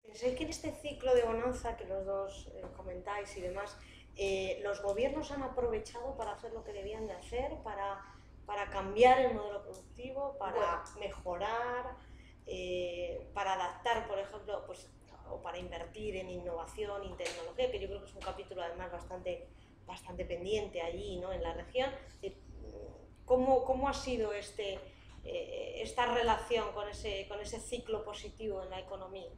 Pensáis que en este ciclo de bonanza que los dos comentáis y demás, los gobiernos han aprovechado para hacer lo que debían de hacer, para cambiar el modelo productivo, para Bueno, mejorar, para adaptar, por ejemplo, pues, o para invertir en innovación y tecnología, que yo creo que es un capítulo además bastante pendiente allí, ¿no? En la región. ¿Cómo ha sido esta relación con ese ciclo positivo en la economía?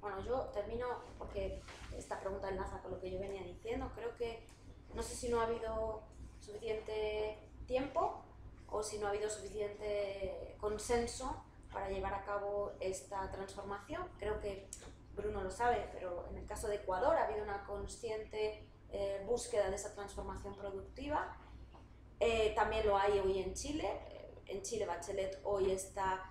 bueno, yo termino porque esta pregunta enlaza con lo que yo venía diciendo. Creo que no sé si no ha habido suficiente tiempo o si no ha habido suficiente consenso para llevar a cabo esta transformación. Creo que Bruno lo sabe, pero en el caso de Ecuador ha habido una consciente búsqueda de esa transformación productiva. También lo hay hoy en Chile. En Chile Bachelet hoy está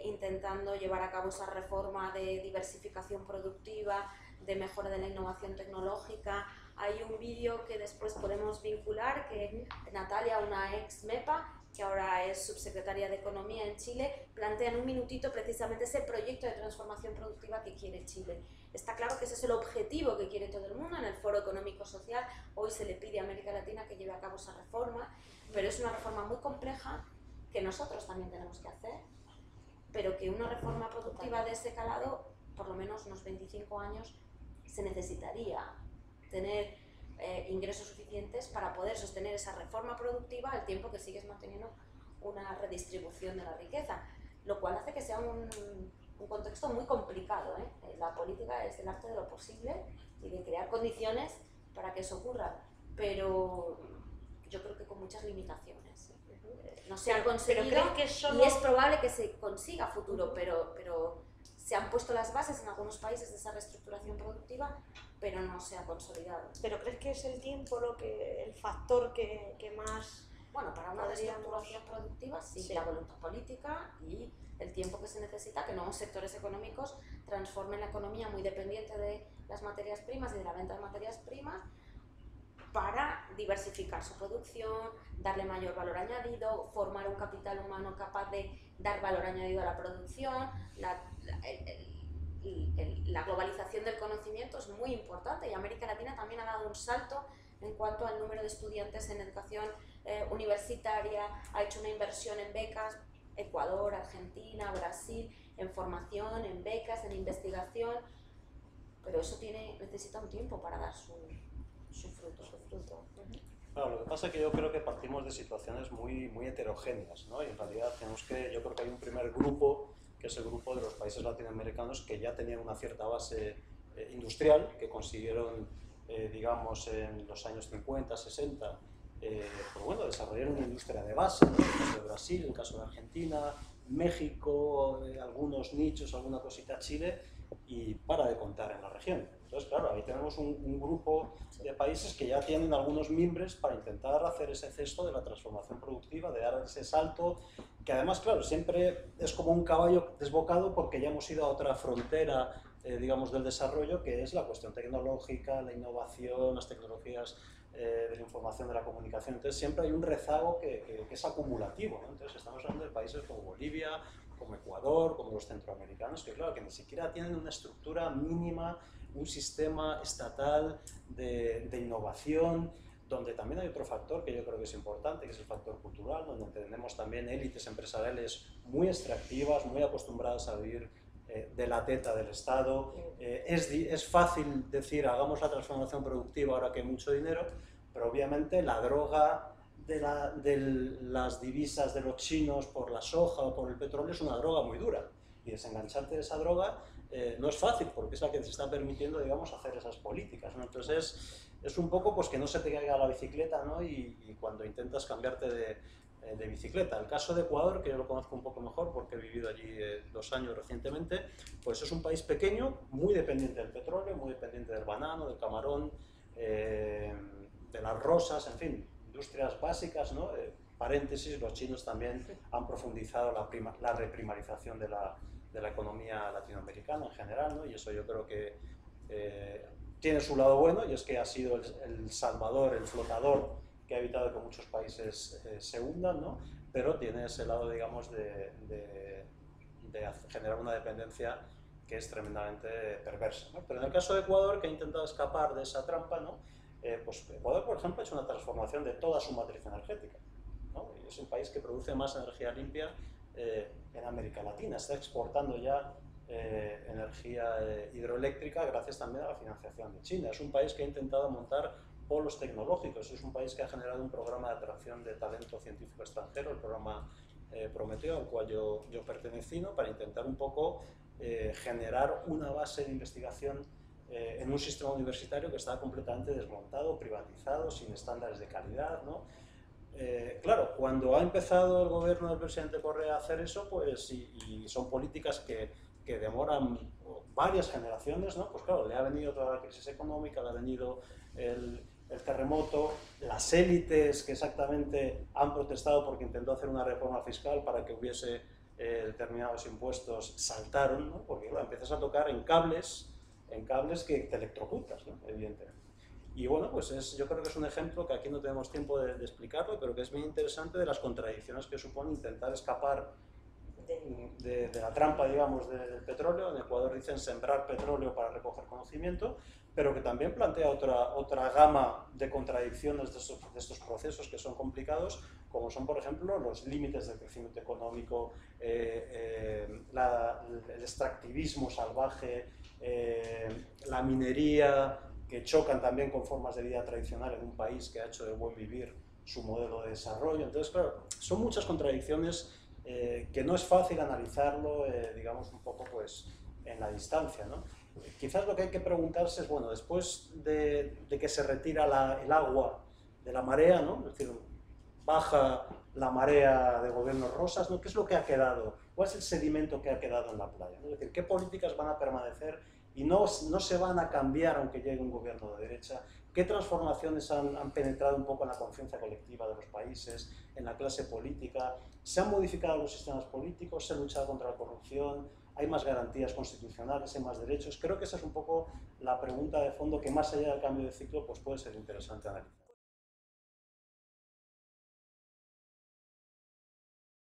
intentando llevar a cabo esa reforma de diversificación productiva, de mejora de la innovación tecnológica. Hay un vídeo que después podemos vincular, que Natalia, una ex MEPA, que ahora es subsecretaria de Economía en Chile, plantea en un minutito precisamente ese proyecto de transformación productiva que quiere Chile. Está claro que ese es el objetivo que quiere todo el mundo. En el Foro Económico Social hoy se le pide a América Latina que lleve a cabo esa reforma, pero es una reforma muy compleja que nosotros también tenemos que hacer, pero que una reforma productiva de ese calado, por lo menos unos 25 años, se necesitaría tener ingresos suficientes para poder sostener esa reforma productiva al tiempo que sigues manteniendo una redistribución de la riqueza, lo cual hace que sea un contexto muy complicado, ¿eh? La política es el arte de lo posible y de crear condiciones para que eso ocurra, pero yo creo que con muchas limitaciones. No se ha conseguido y es probable que se consiga a futuro, pero se han puesto las bases en algunos países de esa reestructuración productiva, pero no se ha consolidado. ¿Pero crees que es el tiempo el factor que más... Bueno, para una reestructuración productiva sí, la voluntad política y el tiempo que se necesita que nuevos sectores económicos transformen la economía muy dependiente de las materias primas y de la venta de materias primas para diversificar su producción, darle mayor valor añadido, formar un capital humano capaz de dar valor añadido a la producción. La globalización del conocimiento es muy importante y América Latina también ha dado un salto en cuanto al número de estudiantes en educación universitaria, ha hecho una inversión en becas, Ecuador, Argentina, Brasil, en formación, en becas, en investigación, pero eso necesita un tiempo para dar su fruto. Claro, lo que pasa es que yo creo que partimos de situaciones muy heterogéneas, ¿no? Y en realidad yo creo que hay un primer grupo, que es el grupo de los países latinoamericanos que ya tenían una cierta base industrial, que consiguieron, digamos, en los años 50, 60, pues bueno, desarrollar una industria de base, ¿no? En el caso de Brasil, en el caso de Argentina, México, algunos nichos, alguna cosita Chile, y para de contar en la región. Entonces, claro, ahí tenemos un grupo de países que ya tienen algunos mimbres para intentar hacer ese cesto de la transformación productiva, de dar ese salto, que además, claro, siempre es como un caballo desbocado porque ya hemos ido a otra frontera, digamos, del desarrollo, que es la cuestión tecnológica, la innovación, las tecnologías de la información, de la comunicación. Entonces siempre hay un rezago que es acumulativo, ¿no? Entonces estamos hablando de países como Bolivia, como Ecuador, como los centroamericanos, que claro, que ni siquiera tienen una estructura mínima, un sistema estatal de innovación, donde también hay otro factor que yo creo que es importante, que es el factor cultural, donde tenemos también élites empresariales muy extractivas, muy acostumbradas a vivir de la teta del Estado. Es fácil decir, hagamos la transformación productiva ahora que hay mucho dinero, pero obviamente la droga de las divisas de los chinos por la soja o por el petróleo es una droga muy dura. Y desengancharte de esa droga no es fácil, porque es la que te está permitiendo, digamos, hacer esas políticas, ¿no? Entonces es un poco pues que no se te caiga la bicicleta, ¿no? Y cuando intentas cambiarte de bicicleta. El caso de Ecuador, que yo lo conozco un poco mejor porque he vivido allí 2 años recientemente, pues es un país pequeño, muy dependiente del petróleo, muy dependiente del banano, del camarón, de las rosas, en fin, industrias básicas, ¿no? Paréntesis, los chinos también han profundizado la reprimarización de la economía latinoamericana en general, ¿no? Y eso yo creo que tiene su lado bueno, y es que ha sido el salvador, el flotador que ha evitado que muchos países se hundan, ¿no? Pero tiene ese lado, digamos, de generar una dependencia que es tremendamente perversa, ¿no? Pero en el caso de Ecuador, que ha intentado escapar de esa trampa, ¿no? Pues Ecuador, por ejemplo, ha hecho una transformación de toda su matriz energética, ¿no? Y es el país que produce más energía limpia en América Latina. Está exportando ya energía hidroeléctrica gracias también a la financiación de China. Es un país que ha intentado montar polos tecnológicos, es un país que ha generado un programa de atracción de talento científico extranjero, el programa Prometeo, al cual yo pertenecí, ¿no? Para intentar un poco generar una base de investigación en un sistema universitario que estaba completamente desmontado, privatizado, sin estándares de calidad, ¿no? Claro, cuando ha empezado el gobierno del presidente Correa a hacer eso, pues, y son políticas que demoran varias generaciones, ¿no? Pues claro, le ha venido toda la crisis económica, le ha venido el terremoto, las élites que exactamente han protestado porque intentó hacer una reforma fiscal para que hubiese determinados impuestos, saltaron, ¿no? Porque claro, empiezas a tocar en cables que te electrocutas, ¿no? Evidentemente. Y bueno, pues yo creo que es un ejemplo que aquí no tenemos tiempo de explicarlo, pero que es muy interesante de las contradicciones que supone intentar escapar de la trampa, digamos, del petróleo. En Ecuador dicen sembrar petróleo para recoger conocimiento, pero que también plantea otra gama de contradicciones de estos procesos que son complicados, como son, por ejemplo, los límites del crecimiento económico, el extractivismo salvaje, la minería, que chocan también con formas de vida tradicional en un país que ha hecho de buen vivir su modelo de desarrollo. Entonces, claro, son muchas contradicciones que no es fácil analizarlo, digamos, un poco pues en la distancia, ¿no? Quizás lo que hay que preguntarse es, bueno, después de que se retira el agua de la marea, ¿no? Es decir, baja la marea de gobiernos rosas, ¿no? ¿Qué es lo que ha quedado? ¿Cuál es el sedimento que ha quedado en la playa, ¿no? Es decir, ¿qué políticas van a permanecer y no se van a cambiar aunque llegue un gobierno de derecha? ¿Qué transformaciones han penetrado un poco en la conciencia colectiva de los países, en la clase política? ¿Se han modificado los sistemas políticos? ¿Se ha luchado contra la corrupción? ¿Hay más garantías constitucionales? ¿Hay más derechos? Creo que esa es un poco la pregunta de fondo que, más allá del cambio de ciclo, pues puede ser interesante analizar.